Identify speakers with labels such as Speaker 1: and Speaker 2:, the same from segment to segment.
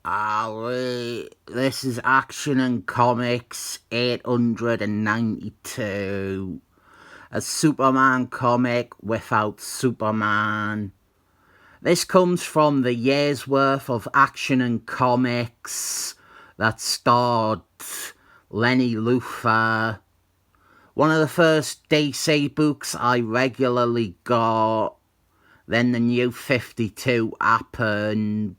Speaker 1: This is Action and Comics 892. A Superman comic without Superman. This comes from the year's worth of Action and Comics that starred Lenny Luthor. One of the first DC books I regularly got. Then the New 52 happened.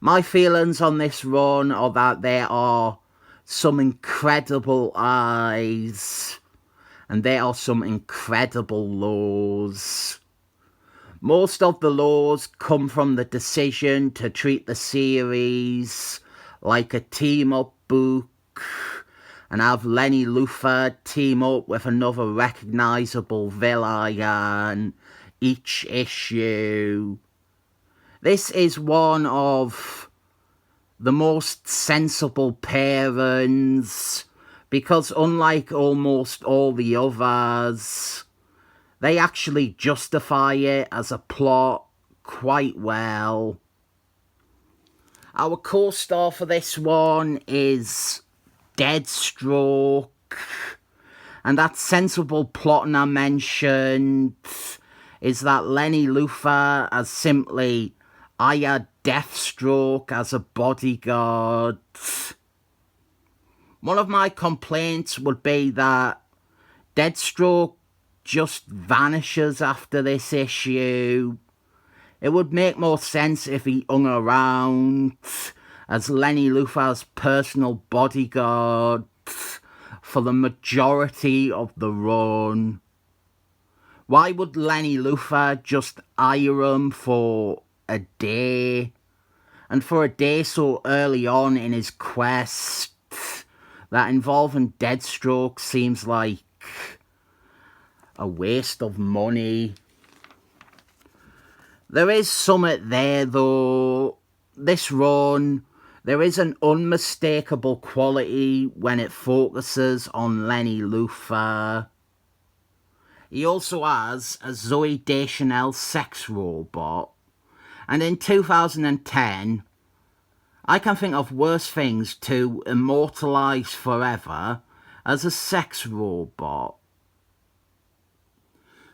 Speaker 1: My feelings on this run are that there are some incredible highs and there are some incredible lows. Most of the lows come from the decision to treat the series like a team-up book and have Lenny Luthor team up with another recognisable villain each issue. This is one of the most sensible pairings because unlike almost all the others, they actually justify it as a plot quite well. Our co-star for this one is Deathstroke, and that sensible plotting I mentioned is that Lenny Luthor has simply hired Deathstroke as a bodyguard. One of my complaints would be that Deathstroke just vanishes after this issue. It would make more sense if he hung around as Lenny Luthor's personal bodyguard for the majority of the run. Why would Lenny Luthor just hire him for a day? And for a day so early on in his quest, that involving Deathstroke seems like a waste of money. There is something there though. This run, there is an unmistakable quality when it focuses on Lenny Luthor. He also has a Zooey Deschanel sex robot. And in 2010, I can think of worse things to immortalise forever as a sex robot.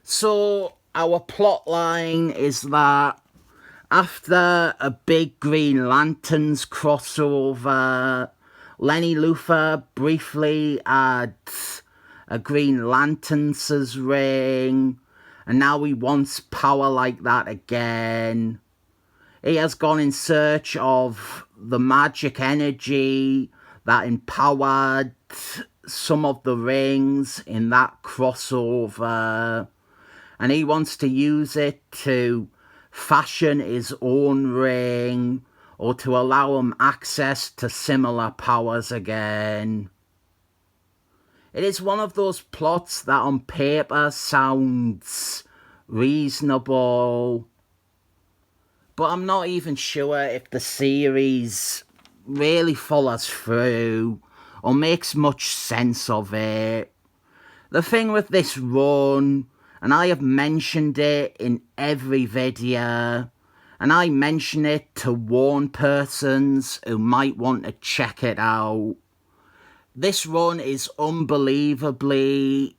Speaker 1: So, our plotline is that after a big Green Lanterns crossover, Lenny Luthor briefly had a Green Lantern's ring, and now he wants power like that again. He has gone in search of the magic energy that empowered some of the rings in that crossover, and he wants to use it to fashion his own ring or to allow him access to similar powers again. It is one of those plots that on paper sounds reasonable, but I'm not even sure if the series really follows through or makes much sense of it. The thing with this run, and I have mentioned it in every video, and I mention it to warn persons who might want to check it out. This run is unbelievably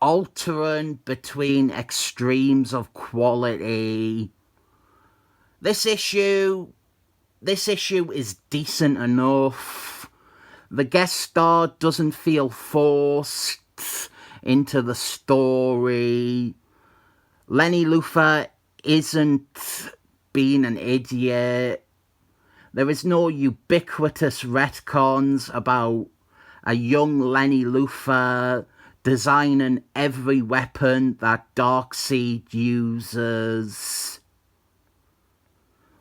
Speaker 1: altering between extremes of quality. This issue is decent enough. The guest star doesn't feel forced into the story. Lenny Luthor isn't being an idiot. There is no ubiquitous retcons about a young Lenny Luthor designing every weapon that Darkseid uses.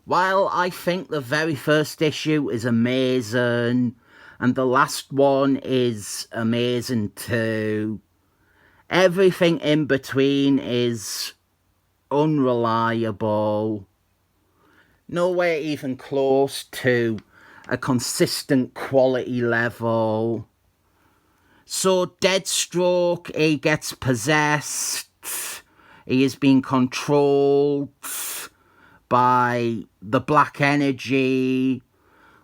Speaker 1: While I think the very first issue is amazing, and the last one is amazing too, everything in between is unreliable. Nowhere even close to a consistent quality level. So Deathstroke, he gets possessed, he is being controlled by the Black Energy,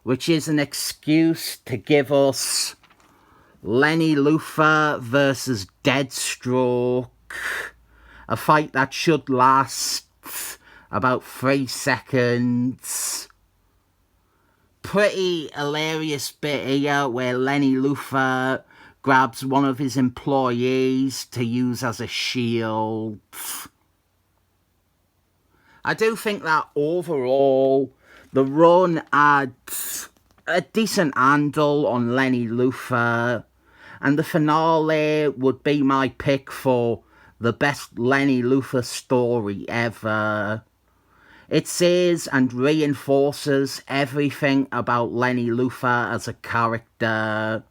Speaker 1: which is an excuse to give us Lenny Luthor versus Deathstroke, a fight that should last about 3 seconds. Pretty hilarious bit here where Lenny Luthor grabs one of his employees to use as a shield. I do think that overall the run had a decent handle on Lenny Luthor, and the finale would be my pick for the best Lenny Luthor story ever. It says and reinforces everything about Lenny Luthor as a character,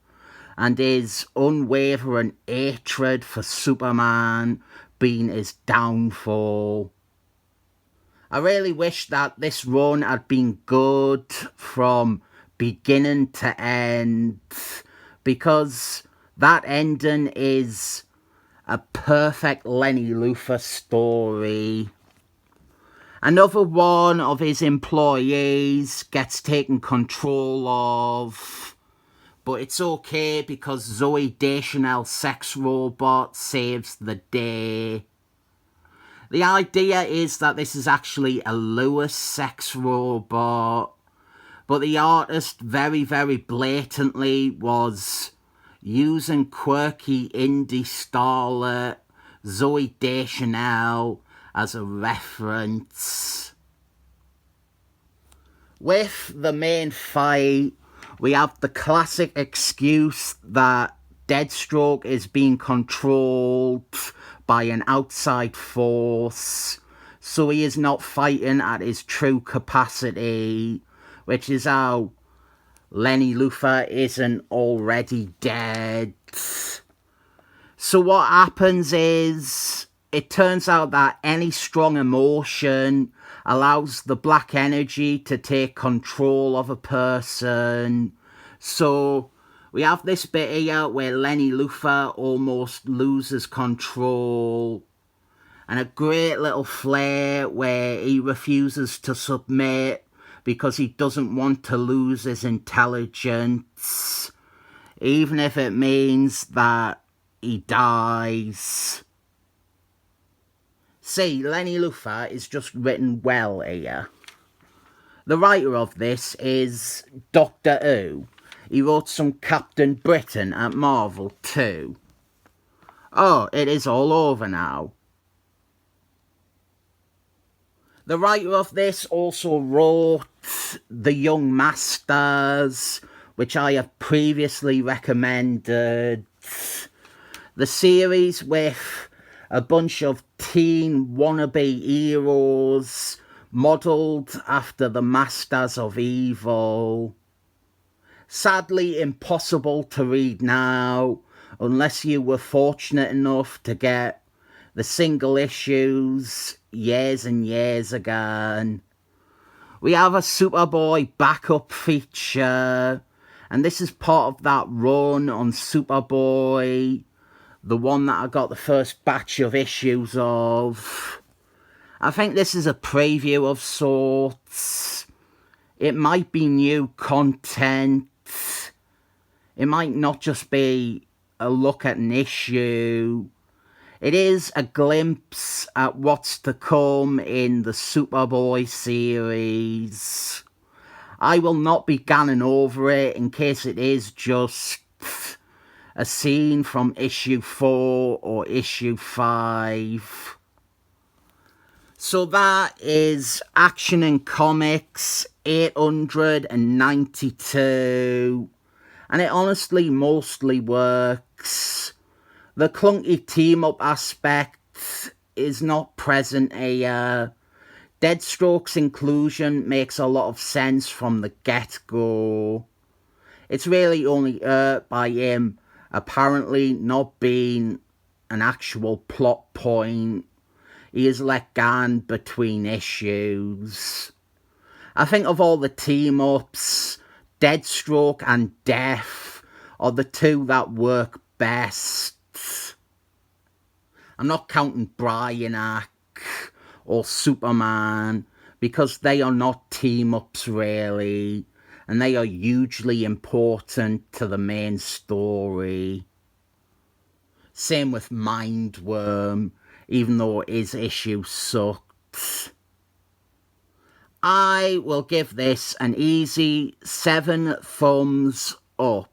Speaker 1: and his unwavering hatred for Superman being his downfall. I really wish that this run had been good from beginning to end, because that ending is a perfect Lenny Luthor story. Another one of his employees gets taken control of, but it's okay because Zooey Deschanel's sex robot saves the day. The idea is that this is actually a Lewis sex robot, but the artist very, very blatantly was using quirky indie starlet Zooey Deschanel as a reference. With the main fight, we have the classic excuse that Deathstroke is being controlled by an outside force, so he is not fighting at his true capacity, which is how Lenny Luthor isn't already dead. So what happens is, it turns out that any strong emotion allows the Black Energy to take control of a person. So we have this bit here where Lenny Luthor almost loses control, and a great little flair where he refuses to submit because he doesn't want to lose his intelligence, even if it means that he dies. See, Lenny Luthor is just written well here. The writer of this is Doctor Who. He wrote some Captain Britain at Marvel too. Oh, it is all over now. The writer of this also wrote The Young Masters, which I have previously recommended. The series with a bunch of teen wannabe heroes modelled after the Masters of Evil. Sadly impossible to read now, unless you were fortunate enough to get the single issues years and years ago. We have a Superboy backup feature, and this is part of that run on Superboy, the one that I got the first batch of issues of. I think this is a preview of sorts. It might be new content. It might not just be a look at an issue. It is a glimpse at what's to come in the Superboy series. I will not be ganning over it in case it is just a scene from issue 4 or issue 5. So that is Action and Comics 892. And it honestly mostly works. The clunky team-up aspect is not present here. Deathstroke's inclusion makes a lot of sense from the get-go. It's really only hurt by him apparently not being an actual plot point. He is let go between issues. I think of all the team-ups, Deathstroke and Death are the two that work best. I'm not counting Brainiac or Superman, because they are not team-ups really, and they are hugely important to the main story. Same with Mindworm, even though his issue sucked. I will give this an easy 7 thumbs up.